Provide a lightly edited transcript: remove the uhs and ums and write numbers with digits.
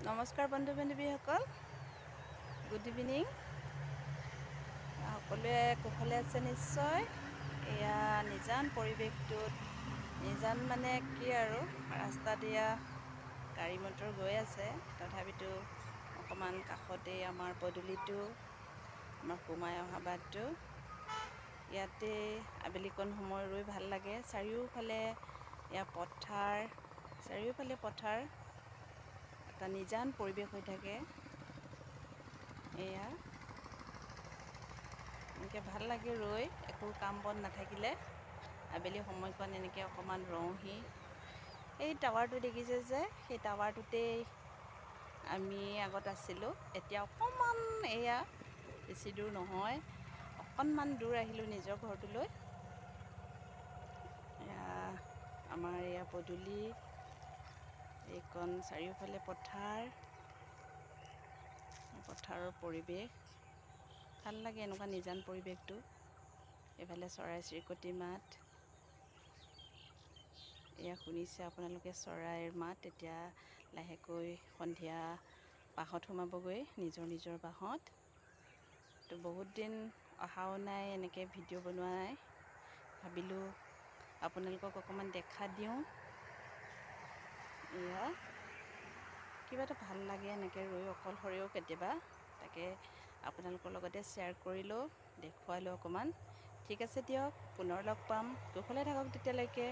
নমস্কাৰ বন্ধু বান্ধৱীসকল, good evening. সকলোৱে কুশলে আছে নিশ্চয়। এয়া নিজান পৰিৱেশটোত নিজান মানে কি আৰু ৰাস্তাত এয়া গাড়ী মটৰ গৈ আছে, তথাপিতো অকণমান কাষতেই আমাৰ পদূলিটো, আমাৰ সোমাই অহা বাটটো, ইয়াতে আবেলিকণ সময় ৰৈ ভাল লাগে। চাৰিওফালে এয়া পথাৰ, চাৰিওফালে পথাৰ, এটা নিজান পৰিৱেশ হৈ থাকে। এয়া এনেকৈ ভাল লাগে ৰৈ, একো কাম বন নাথাকিলে আবেলি সময়কণ এনেকৈ অকণমান ৰওঁহি। এই টাৱাৰটো দেখিছে যে, সেই টাৱাৰটোতেই আমি আগত আছিলোঁ। এতিয়া অকণমান এয়া বেছি দূৰ নহয়, অকণমান দূৰ আহিলোঁ নিজৰ ঘৰটোলৈ। এয়া আমাৰ এয়া পদূলি, এইকণ চাৰিওফালে পথাৰৰ পৰিৱেশ ভাল লাগে, এনেকুৱা নিজান পৰিৱেশটো। এইফালে চৰাই চিৰিকটি মাত, এয়া শুনিছে আপোনালোকে চৰাইৰ মাত। এতিয়া লাহেকৈ সন্ধিয়া বাঁহত সোমাবগৈ, নিজৰ নিজৰ বাঁহত। তো বহুত দিন অহাও নাই, এনেকৈ ভিডিঅ' বনোৱা নাই, ভাবিলোঁ আপোনালোকক অকণমান দেখা দিওঁ। এয়া কিবা এটা ভাল লাগে এনেকৈ ৰৈ, অকলশৰেও কেতিয়াবা, তাকে আপোনালোকৰ লগতে শ্বেয়াৰ কৰিলোঁ, দেখুৱালোঁ অকণমান। ঠিক আছে দিয়ক, পুনৰ লগ পাম। কুশলে থাকক তেতিয়ালৈকে।